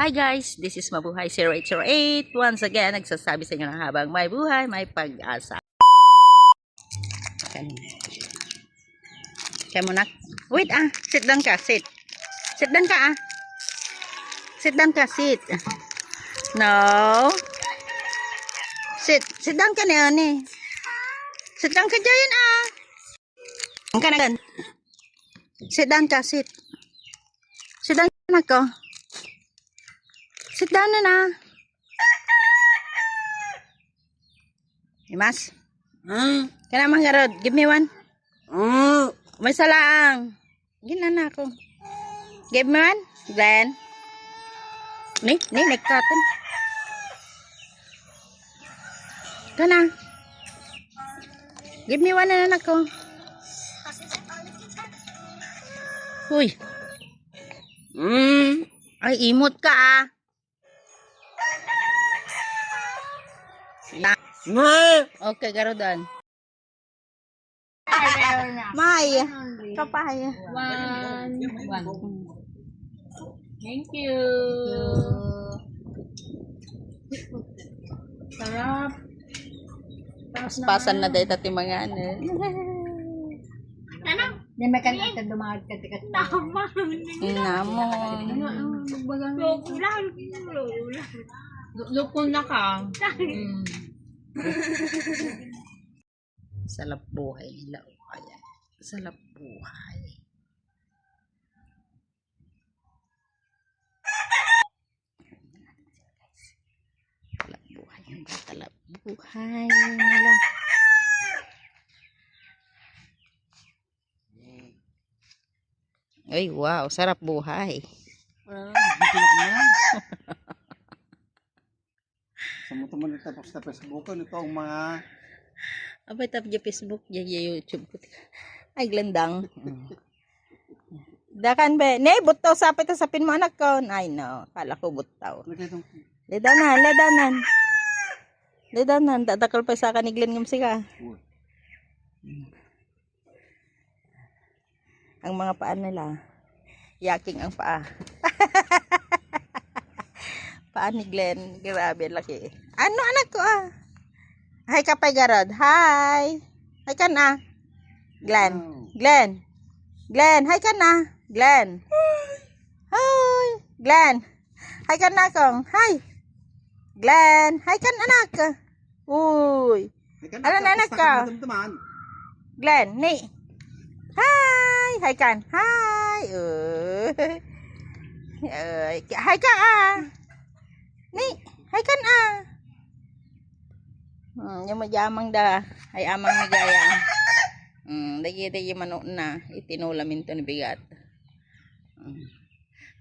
Hi guys, this is Mabuhay 0808. Once again, nagsasabi sa inyo na habang may buhay, may pag-asa. Kaya mo na. Wait sit down ka, sit. Sit down ka Sit down ka, sit. No. Sit down ka na yan Sit down ka dyan Ang ka na gan. Sit down ka, sit. Sit down ka na ko. Sit down na. Imas? Kana manggarod, give me one. May salang. Gina na ako. Give me one. Glenn. Ni, nagkatan. Kana. Give me one na ako. Uy. Ay, imot ka Okay, garudan. May. Kapay. One. Thank you. Sarap. Pasan na dahil tati mga ano. Di may kanita dumahal ka tikat. Namon. Lukol na ka. Salap buhay nila. Kaya. Salap buhay. Salap buhay. Salap buhay nila. Ay, wow. Sarap buhay. Teman-teman tapos sa Facebook ito ang mga Abay tap di Facebook, di YouTube ko. Ay, glandang. Dakan be. Ne, butaw sapit sapin mo anak ko. Ay, no. Kala ko butaw. Ledanan. Tatakal pa sa kaniglan ng sika. Ang mga paa nila. Yaking ang paa. Paa ni Glenn. Grabe, laki. Ano anak ko Hi kapay garod. Hi. Hi ka na. Glenn. Hi ka na. Glenn. Hi. Glenn. Hi ka na kong. Hi. Glenn. Hi ka na anak. Uy. Ano na anak ka? Glenn. Ni. Hi. Hi kan. Hi. Hi ka Ni. Hi kan yung majamang da ay amang nagaya. Dagi manok na itinulamin to ni bigat.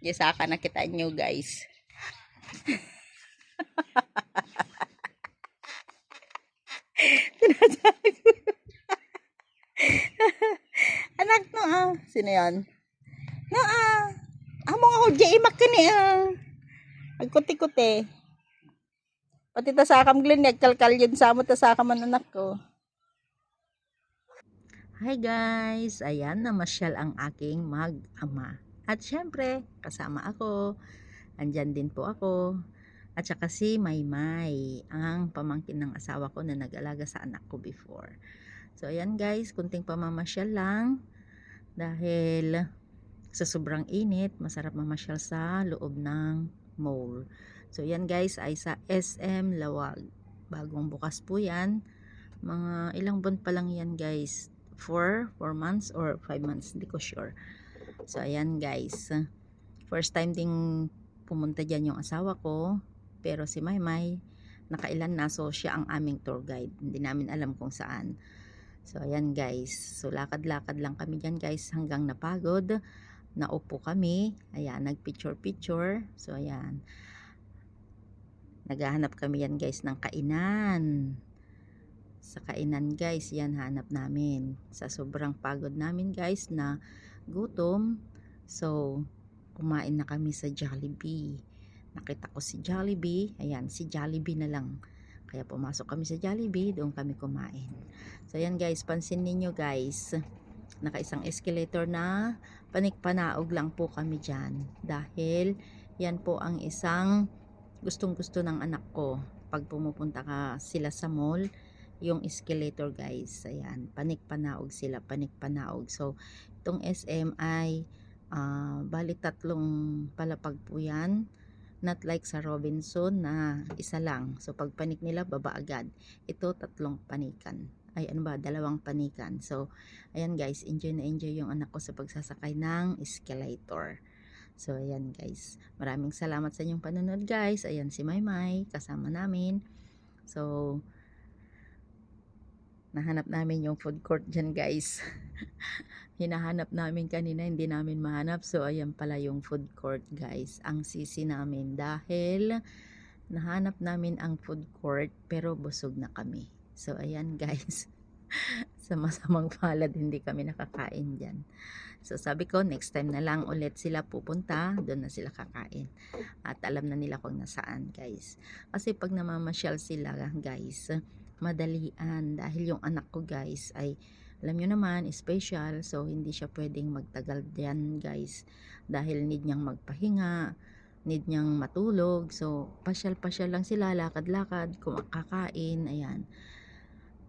Di saka nakita nyo guys. Anak no sino yan? No among ako di makani agkuti-kuti. Pati ta sa kam Glenn nagkalkal yun sa mo ta sa kam anak ko. Hi guys, ayan namasyal ang aking mag-ama. At syempre, kasama ako. Andyan din po ako. At saka si Maymay, ang pamangkin ng asawa ko na nag-alaga sa anak ko before. So ayan guys, kunting pamamasyal lang. Dahil sa sobrang init, masarap mamasyal sa loob ng mall. So yan guys ay sa SM Lawag. Bagong bukas po yan. Mga ilang buwan pa lang yan guys. 4 months or 5 months. Hindi ko sure. So ayan guys. First time ding pumunta dyan yung asawa ko. Pero si Maymay nakailan na. So siya ang aming tour guide. Hindi namin alam kung saan. So ayan guys. So lakad-lakad lang kami dyan guys. Hanggang napagod. Naupo kami. Ayan. Nagpicture-picture. So ayan. Naghahanap kami yan guys ng kainan. Sa kainan guys, yan hanap namin. Sa sobrang pagod namin guys na gutom. So, kumain na kami sa Jollibee. Nakita ko si Jollibee. Ayan, si Jollibee na lang. Kaya pumasok kami sa Jollibee, doon kami kumain. So, yan guys, pansin ninyo guys. Naka isang escalator na panikpanaog lang po kami dyan. Dahil Yan po ang isang gustong-gusto ng anak ko. Pag pumupunta ka sila sa mall, yung escalator guys, ayan, panik-panaog sila, panik-panaog. So, itong SM ay bali tatlong palapag po yan. Not like sa Robinson na isa lang. So, pag panik nila, baba agad. Ito, tatlong panikan. Ay, ano ba? Dalawang panikan. So, ayan guys, enjoy na enjoy yung anak ko sa pagsasakay ng escalator. So, ayan guys. Maraming salamat sa inyong panonood guys. Ayan si Maymay, kasama namin. So, nahanap namin yung food court dyan guys. Hinahanap namin kanina, hindi namin mahanap. So, ayan pala yung food court guys. Ang sisi namin dahil nahanap namin ang food court pero busog na kami. So, ayan guys. Sa masamang palad, hindi kami nakakain dyan. So, sabi ko, next time na lang ulit sila pupunta. Doon na sila kakain. At alam na nila kung nasaan guys. Kasi pag namamasyal sila guys, madalian. Dahil yung anak ko guys ay alam nyo naman, special, so hindi siya pwedeng magtagal diyan guys, dahil need niyang magpahinga, need niyang matulog, so pasyal-pasyal lang sila, lakad-lakad, kakain, ayan.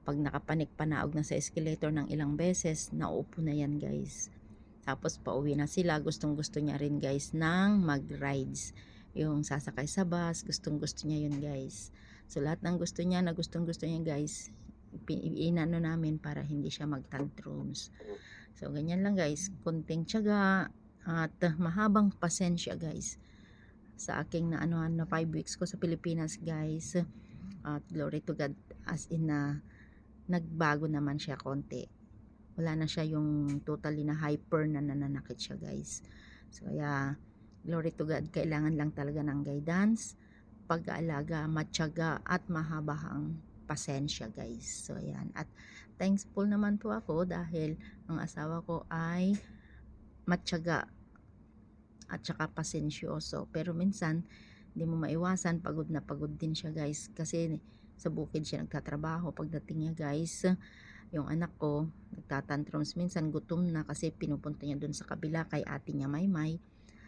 Pag nakapanik-panaog na sa escalator ng ilang beses, nauupo na yan guys. Tapos pauwi na sila, gustong-gusto niya rin guys ng mag-rides. Yung sasakay sa bus, gustong-gusto niya yun guys. So lahat ng gusto niya na gustong-gusto niya guys, inano namin para hindi siya mag-tantrums. So ganyan lang guys, konting tiyaga at mahabang pasensya guys sa aking na 5 weeks ko sa Pilipinas guys. At glory to God, as in na nagbago naman siya konti. Wala na siya yung totally na hyper na nananakit siya guys. So kaya glory to God, kailangan lang talaga ng guidance, pag-aalaga, matyaga at mahabang pasensya guys. So ayan, at thankful naman po ako dahil ang asawa ko ay matyaga at saka pasensyoso, pero minsan hindi mo maiwasan, pagod na pagod din siya guys, kasi sa bukid siya nagtatrabaho. Pagdating niya guys, yung anak ko nagtatantrums, minsan gutom na kasi pinupunta niya dun sa kabila kay ate niya Maymay.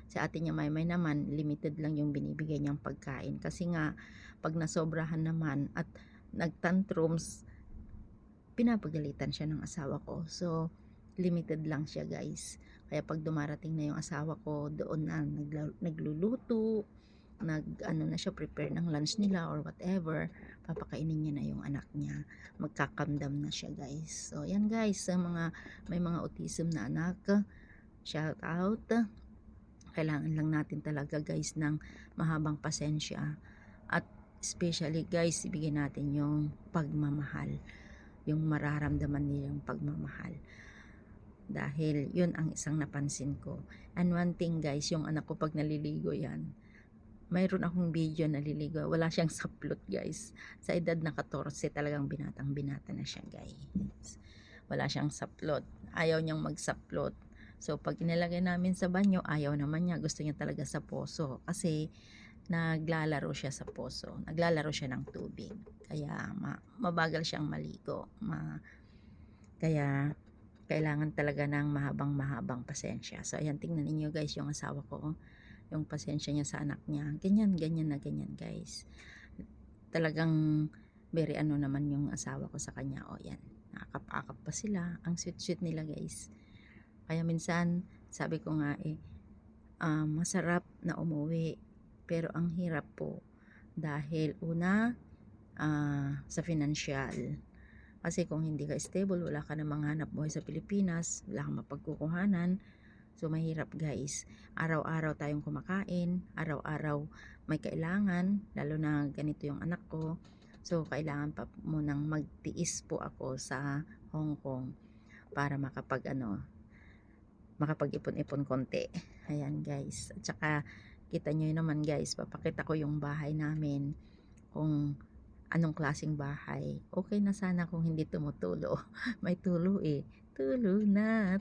Si ate niya Maymay naman, limited lang yung binibigay niyang pagkain, kasi nga pag nasobrahan naman at nagtantrums, pinapagalitan siya ng asawa ko. So limited lang siya guys. Kaya pag dumarating na yung asawa ko, doon na nagluluto, na siya, prepare ng lunch nila or whatever, papakainin niya na yung anak niya, magkakamdam na siya guys. So yan guys, sa mga may mga autism na anak, shout out. Kailangan lang natin talaga guys ng mahabang pasensya, at especially guys, ibigay natin yung pagmamahal, yung mararamdaman nila yung pagmamahal, dahil yun ang isang napansin ko. And one thing guys, yung anak ko pag naliligo yan, mayroon akong video naliligo, wala siyang saplot guys. Sa edad na 14, talagang binatang binata na siya guys. Wala siyang saplot, ayaw niyang magsaplot. So pag inilagay namin sa banyo, ayaw naman niya, gusto niya talaga sa poso, kasi naglalaro siya sa poso, naglalaro siya ng tubig, kaya mabagal siyang maligo. Kaya kailangan talaga ng mahabang pasensya. So ayan, tingnan niyo guys yung asawa ko, yung pasensya niya sa anak niya, ganyan na ganyan guys. Talagang very naman yung asawa ko sa kanya. O yan, nakakap-akap pa sila, ang sweet nila guys. Kaya minsan sabi ko nga masarap na umuwi, pero ang hirap po dahil una sa financial. Kasi kung hindi ka stable, wala ka namang hanap buhay sa Pilipinas, wala kang mapagkukuhanan, so mahirap guys. Araw-araw tayong kumakain, araw-araw may kailangan, lalo na ganito yung anak ko. So kailangan pa munang magtiis po ako sa Hong Kong para makapag-ipon-ipon konti. Ayan guys, at saka kita nyo naman guys, papakita ko yung bahay namin, kung anong klaseng bahay. Okay na sana kung hindi tumutulo. May tulo tulo na,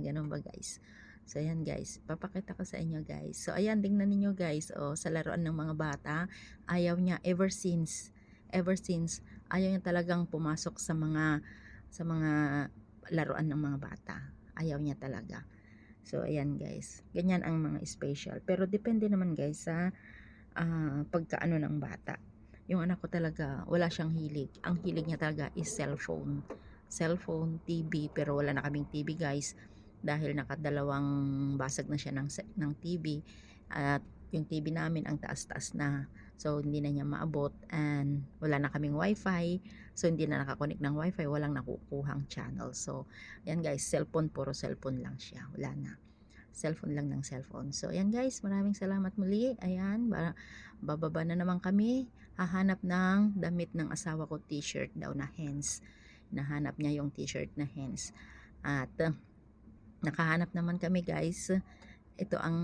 ganun ba guys? So ayan guys, papakita ko sa inyo guys. So ayan, tingnan niyo guys, sa laruan ng mga bata, ayaw niya ever since ayaw niya talagang pumasok sa mga laruan ng mga bata. Ayaw niya talaga. So, ayan guys. Ganyan ang mga special. Pero depende naman guys sa pagkaano ng bata. Yung anak ko talaga, wala siyang hilig. Ang hilig niya talaga is cellphone. Cellphone, TV, pero wala na kaming TV guys. Dahil nakadalawang basag na siya ng TV. At yung TV namin ang taas-taas na. So, hindi na niya maabot. And wala na kaming wifi. So, hindi na nakakonect ng wifi. Walang nakukuhang channel. So, ayan guys, cellphone, puro cellphone lang siya. Wala na. Cellphone lang ng cellphone. So, ayan guys, maraming salamat muli. Ayan, bababa na naman kami. Hahanap ng damit ng asawa ko, t-shirt daw na hens. Nahanap niya yung t-shirt na hens. At, nakahanap naman kami guys. Ito ang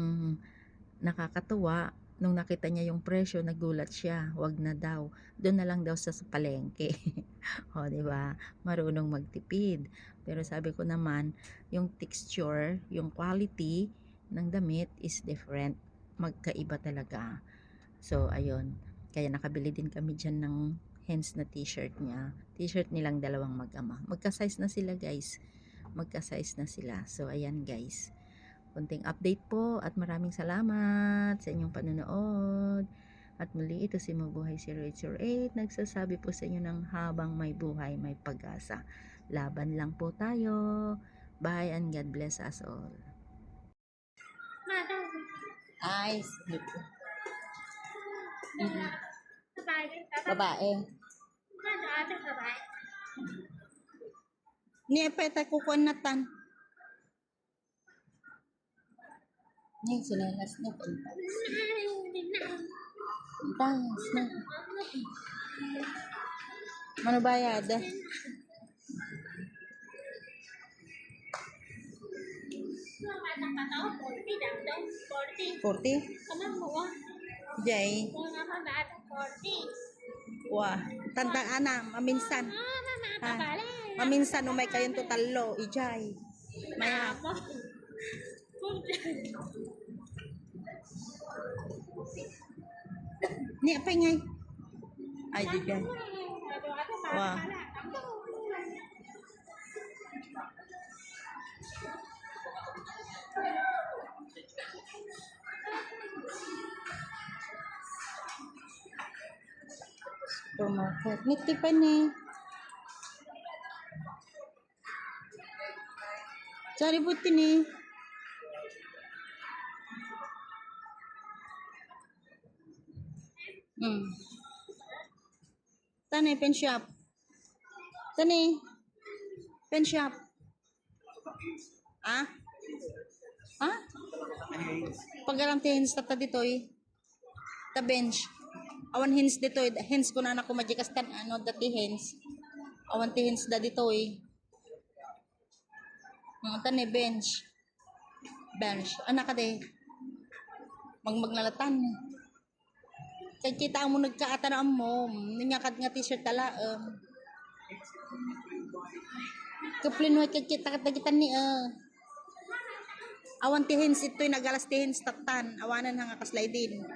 nakakatuwa. Nung nakita niya yung presyo, nagulat siya. Wag na daw. Doon na lang daw sa palengke. O, diba? Marunong magtipid. Pero sabi ko naman, yung texture, yung quality ng damit is different. Magkaiba talaga. So, ayun. Kaya nakabili din kami dyan ng hens na t-shirt niya. T-shirt nilang dalawang mag-ama. Magka-size na sila guys. Magka-size na sila. So, ayan guys. Kunting update po at maraming salamat sa inyong panonood. At muli, ito si Mabuhay 0808 nagsasabi po sa inyo ng habang may buhay, may pag-asa. Laban lang po tayo. Bye and God bless us all. Ay, babae. Ni peta kukuan natan. Ni sinelas na po. Thanks na. Mano bayad? 40? Jay. Wah, tanda ana, maminsan. Maminsan umay kayong tutalo, ijay. Maya. Ni apa ngay? Ay, ijay. Wah. Supermarket. Niti pa ni. Cari buti ni. Tani pen shop. Tani pen shop. Ah? Ah? Pagarantihin sa dito ta bench. Awan hens dito hens ko na anak ko majikas kan ano dati hens. Awan ti hens da dito tani bench. Bench. Anak ka de. Maglalatan. Kaya kita mo nagkaatanaan mo. Ninyakad nga t-shirt tala. Kaplin mo kita ni awan ti hens ito'y nagalas ti hens tatan. Awanan hanga kaslay din.